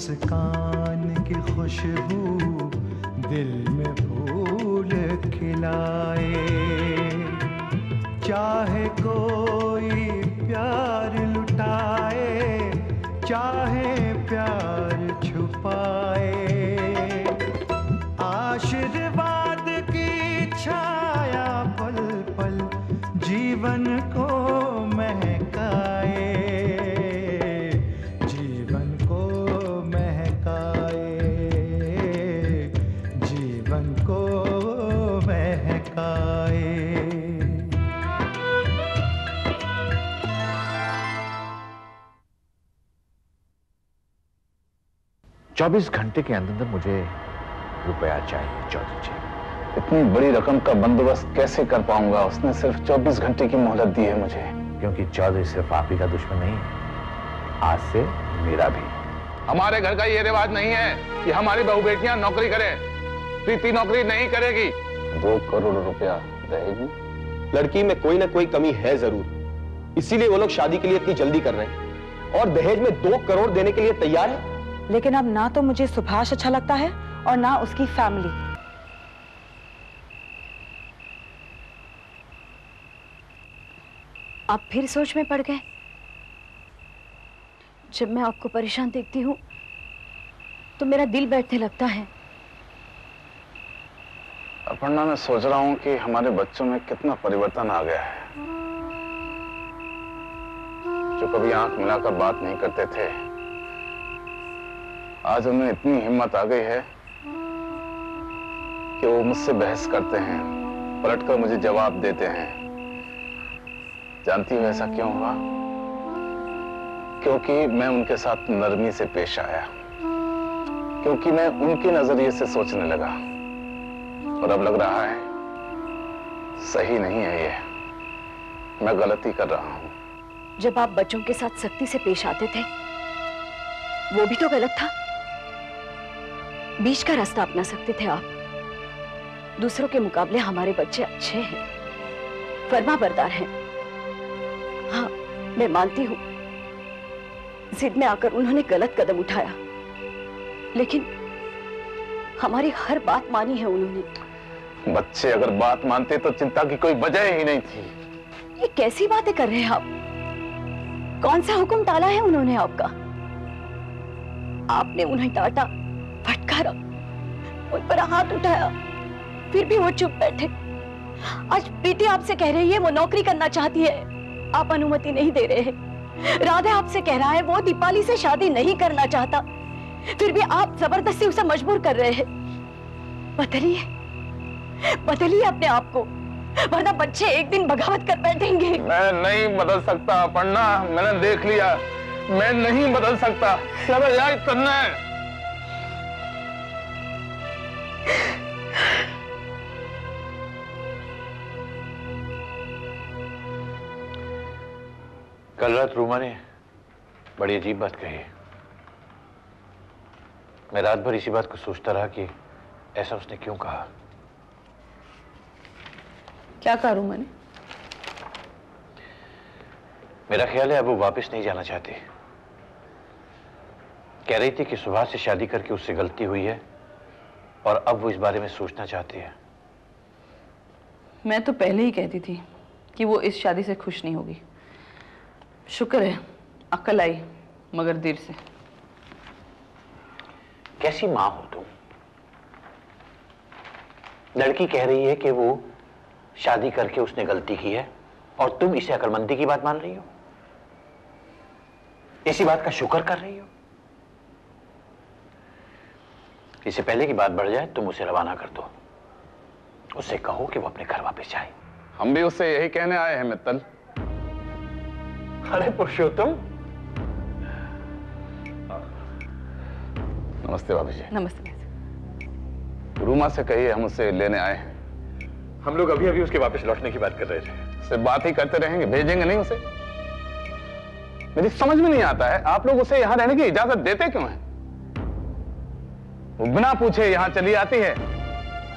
मुस्कान की खुशबू दिल में फूल खिलाए। चाहे कोई प्यार लुटाए, चाहे प्यार छुपाए, आशीर्वाद की छाया पल पल जीवन को महकाए, जीवन को महकाए, जीवन को महकाए। 24 घंटे के अंदर मुझे रुपया चाहिए चौधरी जी। इतनी बड़ी रकम का बंदोबस्त कैसे कर पाऊंगा? उसने सिर्फ 24 घंटे की मोहलत दी है मुझे। क्योंकि चौधरी सिर्फ आप ही का दुश्मन नहीं है, आज से मेरा भी। हमारे घर का ये रिवाज नहीं है कि हमारी बहू बेटियां नौकरी करें। प्रीति नौकरी नहीं करेगी। 2 करोड़ रुपया दहेज में? लड़की में कोई ना कोई कमी है जरूर, इसीलिए वो लोग शादी के लिए इतनी जल्दी कर रहे हैं और दहेज में 2 करोड़ देने के लिए तैयार है। लेकिन अब ना तो मुझे सुभाष अच्छा लगता है और ना उसकी फैमिली। आप फिर सोच में पड़ गए? जब मैं आपको परेशान देखती हूँ तो मेरा दिल बैठने लगता है। अपर्णा, मैं सोच रहा हूँ कि हमारे बच्चों में कितना परिवर्तन आ गया है। जो कभी आंख मिलाकर बात नहीं करते थे, आज उनमें इतनी हिम्मत आ गई है कि वो मुझसे बहस करते हैं, पलटकर मुझे जवाब देते हैं। जानती हो ऐसा क्यों हुआ? क्योंकि मैं उनके साथ नरमी से पेश आया, क्योंकि मैं उनके नजरिए से सोचने लगा। और अब लग रहा है सही नहीं है ये, मैं गलती कर रहा हूं। जब आप बच्चों के साथ सख्ती से पेश आते थे वो भी तो गलत था। बीच का रास्ता अपना सकते थे आप। दूसरों के मुकाबले हमारे बच्चे अच्छे हैं, फर्माबरदार हैं। हाँ, मैं मानती हूं जिद में आकर उन्होंने गलत कदम उठाया, लेकिन हमारी हर बात मानी है उन्होंने। बच्चे अगर बात मानते तो चिंता की कोई वजह ही नहीं थी। ये कैसी बातें कर रहे हैं आप? कौन सा हुक्म टाला है उन्होंने आपका? आपने उन्हें डांटा, फटकारा, उन पर हाथ उठाया, फिर भी वो चुप बैठे। आज प्रीति आपसे कह रही है वो नौकरी करना चाहती है, आप अनुमति नहीं दे रहे हैं। राधा आपसे कह रहा है वो दीपाली से शादी नहीं करना चाहता, फिर भी आप जबरदस्ती उसे मजबूर कर रहे हैं। बदलिए, बदलिए अपने आप को, वरना बच्चे एक दिन बगावत कर बैठेंगे। मैं नहीं बदल सकता अपर्णा, मैंने देख लिया, मैं नहीं बदल सकता। सब याद करना है। कल रात रूमा ने बड़ी अजीब बात कही। मैं रात भर इसी बात को सोचता रहा कि ऐसा उसने क्यों कहा। क्या कहा रूमा ने? मेरा ख्याल है अब वो वापस नहीं जाना चाहती। कह रही थी कि सुभाष से शादी करके उससे गलती हुई है और अब वो इस बारे में सोचना चाहती है। मैं तो पहले ही कहती थी कि वो इस शादी से खुश नहीं होगी। शुक्र है अक्ल आई, मगर देर से। कैसी मां हो तुम? लड़की कह रही है कि वो शादी करके उसने गलती की है और तुम इसे अक्लमंदी की बात मान रही हो, इसी बात का शुक्र कर रही हो। इससे पहले की बात बढ़ जाए तुम उसे रवाना कर दो, उससे कहो कि वो अपने घर वापस जाए। हम भी उससे यही कहने आए हैं मित्तल। अरे पुरुषोत्तम। नमस्ते भाभी जी। नमस्ते। रूमा से कहिए हम उससे लेने आए हैं। हम लोग अभी अभी उसके वापस लौटने की बात कर रहे थे। सिर्फ बात ही करते रहेंगे, भेजेंगे नहीं उसे? मेरी समझ में नहीं आता है आप लोग उसे यहां रहने की इजाजत देते क्यों हैं? वो बिना पूछे यहां चली आती है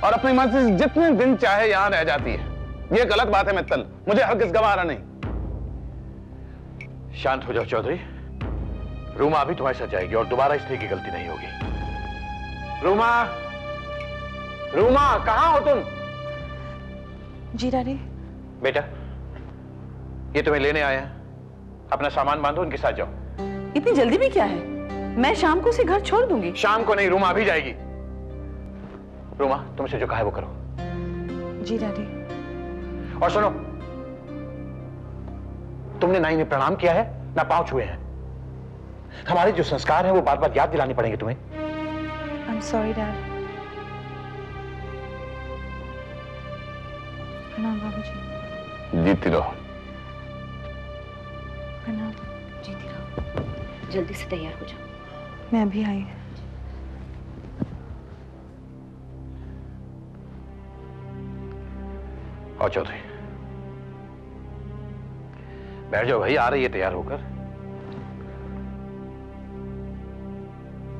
और अपनी मर्जी से जितने दिन चाहे यहां रह जाती है। ये गलत बात है मित्तल, मुझे हरगिज़ गवारा नहीं। शांत हो जाओ चौधरी, रूमा अभी तुम्हारे साथ जाएगी और दोबारा इस तरह की गलती नहीं होगी। रूमा, रूमा कहां हो तुम? जी डैडी। बेटा, ये तुम्हें लेने आए हैं। अपना सामान बांधो, इनके साथ जाओ। इतनी जल्दी भी क्या है? मैं शाम को उसे घर छोड़ दूंगी। शाम को नहीं, रूमा अभी जाएगी। रूमा, तुमसे जो कहा है वो करो। जी डैडी। और सुनो, तुमने ना इन्हें प्रणाम किया है ना पांव छुए हैं। हमारे जो संस्कार हैं वो बार बार याद दिलाने पड़ेंगे तुम्हें। I am sorry dad. प्रणाम बाबूजी। जीती रहो। प्रणाम। जीती रहो। जल्दी से तैयार हो जाओ। मैं अभी आई। और चौधरी, बैठ जाओ भाई, आ रही है तैयार होकर।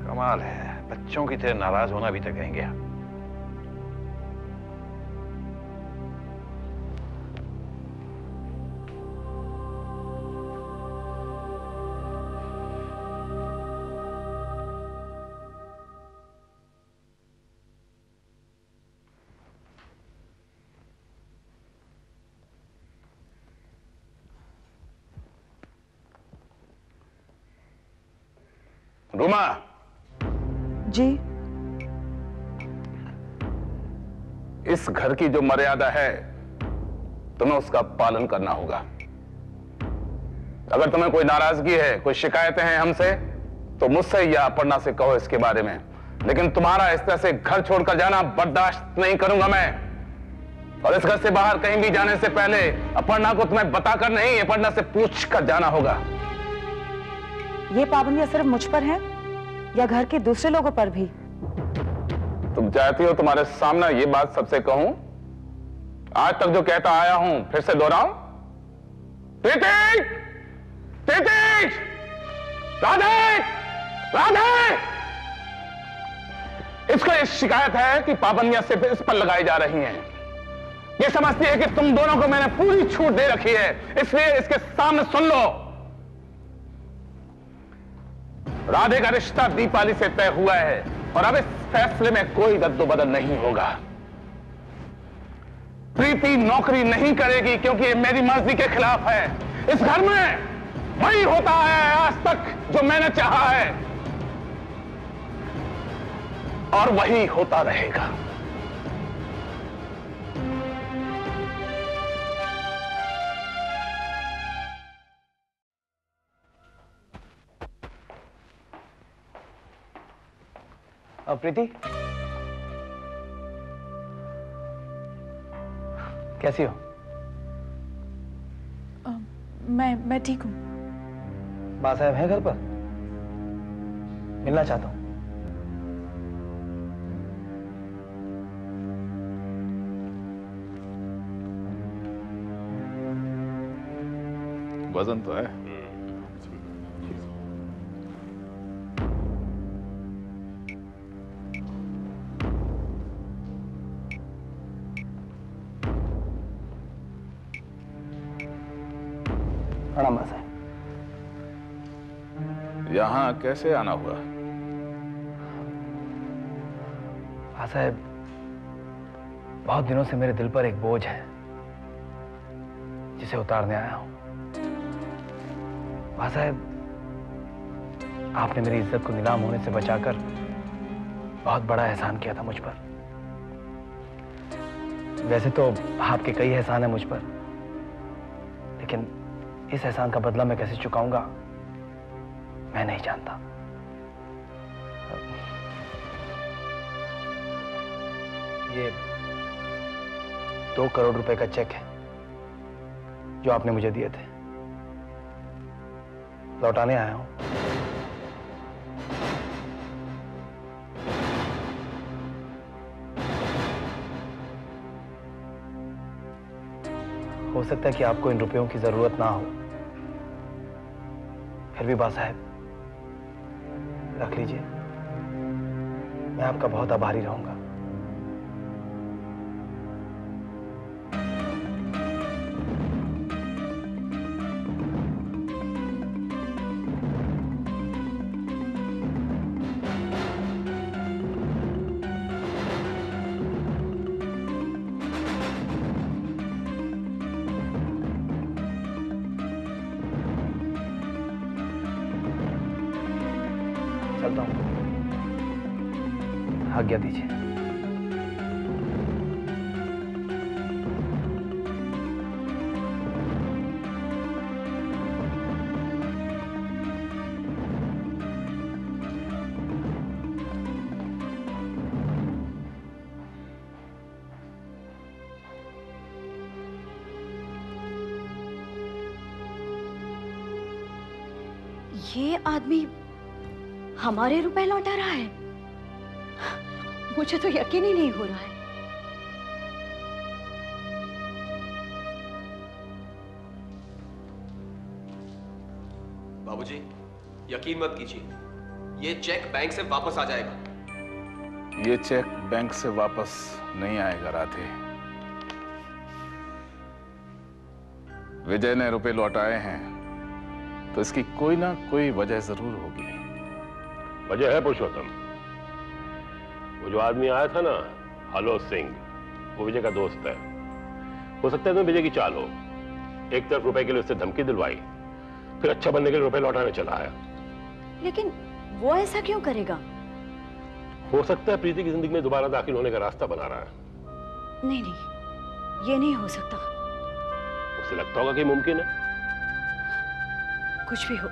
कमाल है, बच्चों की तरह नाराज होना भी तक कहेंगे आप। रूमा। जी। इस घर की जो मर्यादा है तुम्हें उसका पालन करना होगा। अगर तुम्हें कोई नाराजगी है, कोई शिकायतें हैं हमसे, तो मुझसे या अपर्णा से कहो इसके बारे में। लेकिन तुम्हारा इस तरह से घर छोड़कर जाना बर्दाश्त नहीं करूंगा मैं। और इस घर से बाहर कहीं भी जाने से पहले अपर्णा को तुम्हें बताकर नहीं, अपर्णा से पूछ कर जाना होगा। ये पाबंदियां सिर्फ मुझ पर हैं या घर के दूसरे लोगों पर भी? तुम चाहती हो तुम्हारे सामने ये बात सबसे कहूं? आज तक जो कहता आया हूं फिर से दोहराऊं? प्रीति! प्रीति! राधे! राधे! इसको ये शिकायत है कि पाबंदियां सिर्फ इस पर लगाई जा रही हैं। ये समझती है कि तुम दोनों को मैंने पूरी छूट दे रखी है, इसलिए इसके सामने सुन लो। राधे का रिश्ता दीपाली से तय हुआ है और अब इस फैसले में कोई रद्दोबदल नहीं होगा। प्रीति नौकरी नहीं करेगी क्योंकि ये मेरी मर्जी के खिलाफ है। इस घर में वही होता है आज तक जो मैंने चाहा है और वही होता रहेगा। प्रीति, कैसी हो? मैं ठीक हूँ। बा साहब हैं घर पर? मिलना चाहता हूँ। वजन तो है। प्रणाम साहब। यहां कैसे आना हुआ? हाँ साहब, बहुत दिनों से मेरे दिल पर एक बोझ है जिसे उतारने आया हूं। हाँ साहब, आपने मेरी इज्जत को नीलाम होने से बचाकर बहुत बड़ा एहसान किया था मुझ पर। वैसे तो आपके कई एहसान हैं मुझ पर, लेकिन इस एहसान का बदला मैं कैसे चुकाऊंगा मैं नहीं जानता। ये 2 करोड़ रुपए का चेक है जो आपने मुझे दिए थे, लौटाने आया हूं। हो सकता है कि आपको इन रुपयों की जरूरत ना हो, फिर भी बा साहब रख लीजिए, मैं आपका बहुत आभारी रहूंगा। चलता हूं, आज्ञा दीजिए। ये आदमी हमारे रुपए लौटा रहा है? मुझे तो यकीन ही नहीं हो रहा है। बाबूजी, यकीन मत कीजिए, ये चेक बैंक से वापस आ जाएगा। ये चेक बैंक से वापस नहीं आएगा राधे। विजय ने रुपए लौटाए हैं तो इसकी कोई ना कोई वजह जरूर होगी। वजह है पुरुषोत्तम। वो जो आदमी आया था ना, हलो सिंह, वो विजय का दोस्त है। हो सकता है तो विजय की चाल हो। एक तरफ रुपए के लिए उससे धमकी दिलवाई, फिर अच्छा बनने के लिए रुपए लौटाने चला आया। लेकिन वो ऐसा क्यों करेगा? हो सकता है प्रीति की जिंदगी में दोबारा दाखिल होने का रास्ता बना रहा है। नहीं नहीं, ये नहीं हो सकता। उसे लगता होगा कि मुमकिन है। कुछ भी हो,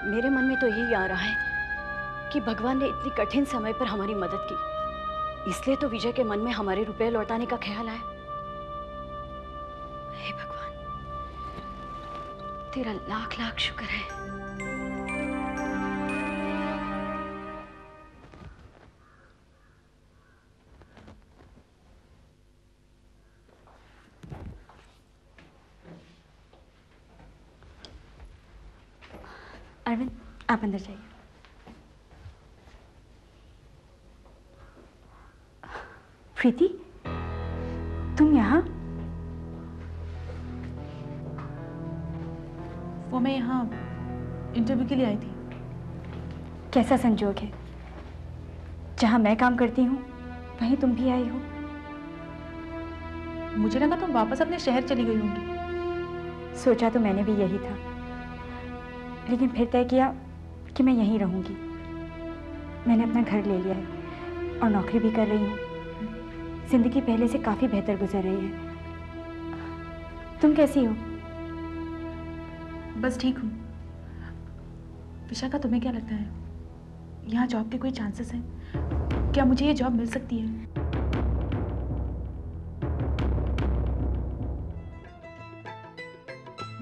मेरे मन में तो यही आ रहा है कि भगवान ने इतनी कठिन समय पर हमारी मदद की, इसलिए तो विजय के मन में हमारे रुपए लौटाने का ख्याल आया। हे भगवान, तेरा लाख लाख शुक्र है। अरविंद, आप अंदर जाइए। प्रीति, तुम यहाँ? वो मैं यहाँ इंटरव्यू के लिए आई थी। कैसा संजोग है, जहाँ मैं काम करती हूँ वहीं तुम भी आई हो। मुझे लगा तुम वापस अपने शहर चली गई होंगी। सोचा तो मैंने भी यही था, लेकिन फिर तय किया कि मैं यहीं रहूंगी। मैंने अपना घर ले लिया है और नौकरी भी कर रही हूँ। जिंदगी पहले से काफी बेहतर गुजर रही है। तुम कैसी हो? बस ठीक हूँ। विशाखा, तुम्हें क्या लगता है, यहाँ जॉब के कोई चांसेस हैं? क्या मुझे ये जॉब मिल सकती है?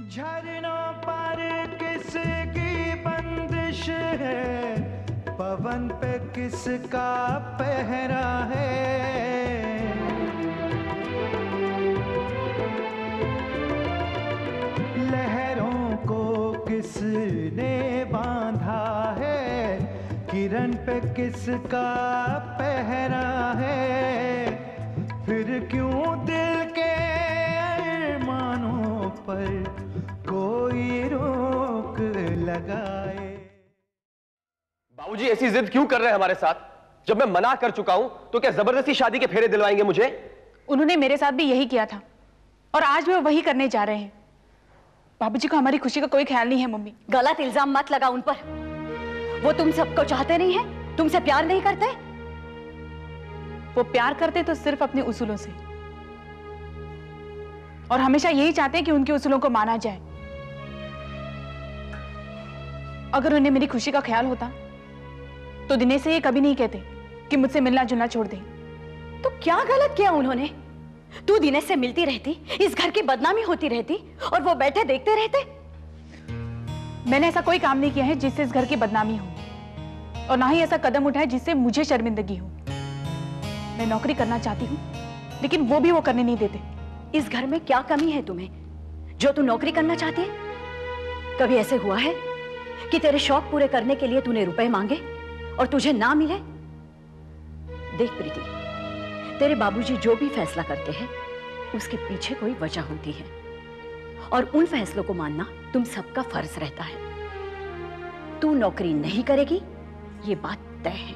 झरनों पर किसकी बंदिश है, पवन पे किसका पहरा है। लहरों को किसने बांधा है, किरण पे किसका पहरा है। फिर क्यों दिल के अरमानों पर कोई रोक लगाए। बाबूजी, ऐसी जिद क्यों कर रहे हैं हमारे साथ? जब मैं मना कर चुका हूं तो क्या जबरदस्ती शादी के फेरे दिलवाएंगे मुझे? उन्होंने मेरे साथ भी यही किया था और आज भी वो वही करने जा रहे हैं। बाबूजी को हमारी खुशी का कोई ख्याल नहीं है। मम्मी, गलत इल्जाम मत लगा उन पर। वो तुम सबको चाहते नहीं है, तुमसे प्यार नहीं करते। वो प्यार करते तो सिर्फ अपने उसूलों से, और हमेशा यही चाहते हैं कि उनके उसूलों को माना जाए। अगर उन्हें मेरी खुशी का ख्याल होता तो दिनेश से ये कभी नहीं कहते कि मुझसे मिलना जुलना छोड़ दे। तो क्या गलत किया उन्होंने? तू दिनेश से मिलती रहती, इस घर की बदनामी होती रहती और वो बैठे देखते रहते। मैंने ऐसा कोई काम नहीं किया है जिससे इस घर की बदनामी हो, और ना ही ऐसा कदम उठाया जिससे मुझे शर्मिंदगी हो। मैं नौकरी करना चाहती हूँ, लेकिन वो भी वो करने नहीं देते। इस घर में क्या कमी है तुम्हें जो तू नौकरी करना चाहती है? कभी ऐसे हुआ है कि तेरे शौक पूरे करने के लिए तूने रुपए मांगे और तुझे ना मिले? देख प्रीति, तेरे बाबूजी जो भी फैसला करते हैं उसके पीछे कोई वजह होती है, और उन फैसलों को मानना तुम सबका फर्ज रहता है। तू नौकरी नहीं करेगी, ये बात तय है।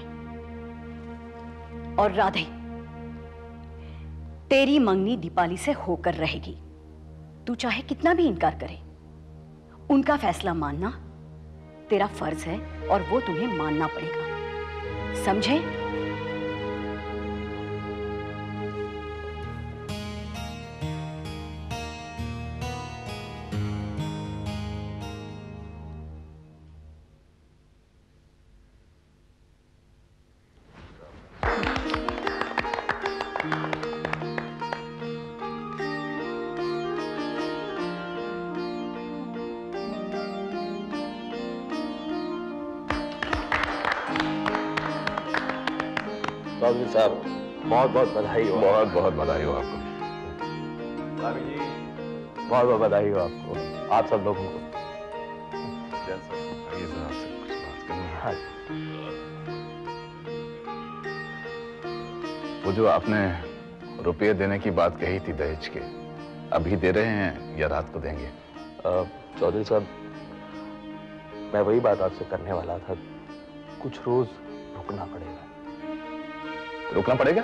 और राधे, तेरी मंगनी दीपाली से होकर रहेगी। तू चाहे कितना भी इनकार करे, उनका फैसला मानना तेरा फर्ज है और वो तुम्हें मानना पड़ेगा, समझे? चौधरी साहब, बहुत बहुत बधाई हो। बहुत बहुत बधाई हो आपको। भाभी जी, बहुत बहुत बधाई हो आपको, आप सब लोगों को। आइए सर, आपसे कुछ बात करनी है। हाँ। वो जो आपने रुपये देने की बात कही थी दहेज के, अभी दे रहे हैं या रात को देंगे? चौधरी साहब, मैं वही बात आपसे करने वाला था, कुछ रोज रुकना पड़ेगा। रुकना पड़ेगा?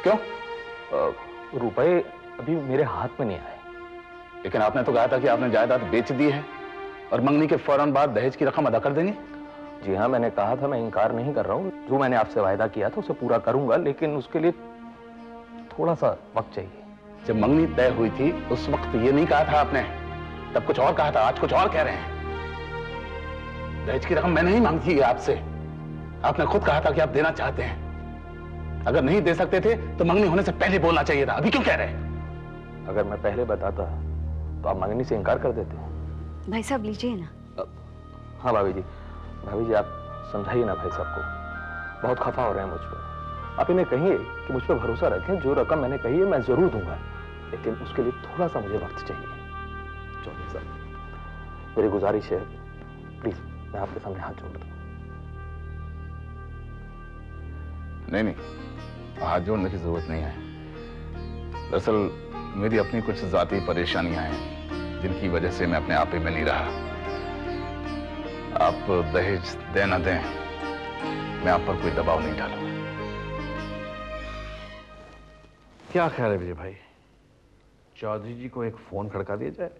क्यों? रुपए अभी मेरे हाथ में नहीं आए। लेकिन आपने तो कहा था कि आपने जायदाद बेच दी है और मंगनी के फौरन बाद दहेज की रकम अदा कर देंगे। जी हाँ, मैंने कहा था, मैं इनकार नहीं कर रहा हूँ। जो मैंने आपसे वायदा किया था उसे पूरा करूंगा, लेकिन उसके लिए थोड़ा सा वक्त चाहिए। जब मंगनी तय हुई थी उस वक्त ये नहीं कहा था आपने, तब कुछ और कहा था, आज कुछ और कह रहे हैं। दहेज की रकम मैंने नहीं मांगी है आपसे, आपने खुद कहा था कि आप देना चाहते हैं। अगर नहीं दे सकते थे तो मंगनी होने से पहले बोलना चाहिए था, अभी क्यों कह रहे हैं? अगर मैं पहले बताता तो आप मंगनी से इनकार कर देते। भाई साहब लीजिए ना। हाँ भाभी जी, आप समझाइए ना भाई साहब को, बहुत खफा हो रहे हैं मुझ पर। आप इन्हें कहिए कि मुझ पर भरोसा रखें, जो रकम मैंने कही है मैं जरूर दूंगा, लेकिन उसके लिए थोड़ा सा मुझे वक्त चाहिए। चौधरी साहब, मेरी गुजारिश है, प्लीज मैं आपके सामने हाथ जोड़ता हूँ। नहीं, हाथ जोड़ने की जरूरत नहीं है। दरअसल मेरी अपनी कुछ जाती परेशानियां हैं जिनकी वजह से मैं अपने आप ही में नहीं रहा। आप दहेज दें ना दें, मैं आप पर कोई दबाव नहीं डालूंगा। क्या ख्याल है विजय भाई, चौधरी जी को एक फोन खड़का दिया जाए?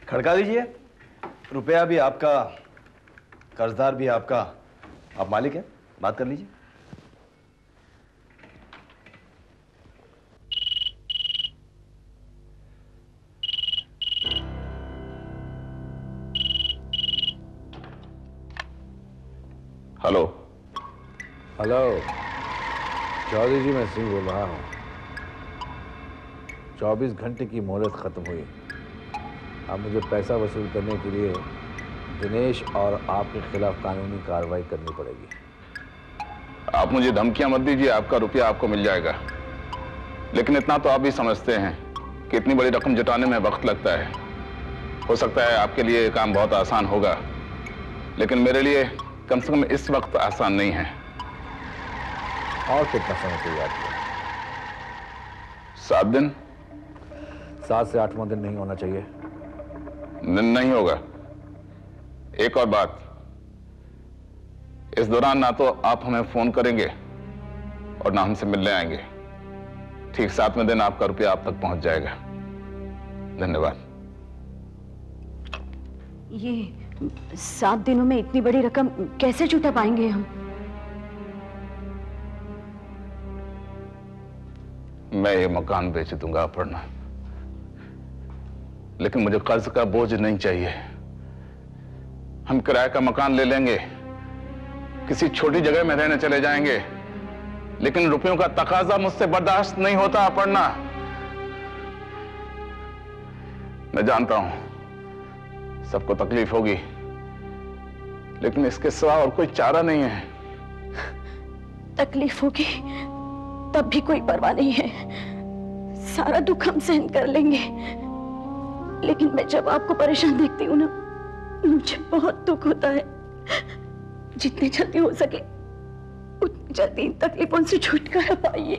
खड़का दीजिए। रुपया भी आपका, कर्जदार भी आपका, आप मालिक हैं, बात कर लीजिए। हेलो। हेलो चौधरी जी, मैं सिंह बोल रहा हूं। 24 घंटे की मोहलत खत्म हुई। अब मुझे पैसा वसूल करने के लिए दिनेश और आपके खिलाफ कानूनी कार्रवाई करनी पड़ेगी। आप मुझे धमकियां मत दीजिए, आपका रुपया आपको मिल जाएगा। लेकिन इतना तो आप भी समझते हैं कि इतनी बड़ी रकम जुटाने में वक्त लगता है। हो सकता है आपके लिए ये काम बहुत आसान होगा, लेकिन मेरे लिए कम से कम इस वक्त आसान नहीं है। और कितना समय चाहिए आपको? 7 दिन। 7 से 8वां दिन नहीं होना चाहिए। नहीं होगा। एक और बात, इस दौरान ना तो आप हमें फोन करेंगे और ना हमसे मिलने आएंगे। ठीक 7वें दिन आपका रुपया आप तक पहुंच जाएगा। धन्यवाद। ये 7 दिनों में इतनी बड़ी रकम कैसे जुटा पाएंगे हम? मैं ये मकान बेच दूंगा अपर्णा, लेकिन मुझे कर्ज का बोझ नहीं चाहिए। हम किराए का मकान ले लेंगे, किसी छोटी जगह में रहने चले जाएंगे, लेकिन रुपयों का तकाजा मुझसे बर्दाश्त नहीं होता अपर्णा। मैं जानता हूं सबको तकलीफ होगी, लेकिन इसके सिवा और कोई चारा नहीं है। तकलीफ होगी तब भी कोई परवाह नहीं है, सारा दुख हम सहन कर लेंगे। लेकिन मैं जब आपको परेशान देखती हूँ ना, मुझे बहुत दुख होता है। जितनी जल्दी हो सके उतनी जल्दी इन तकलीफों से छुटकारा पाइए।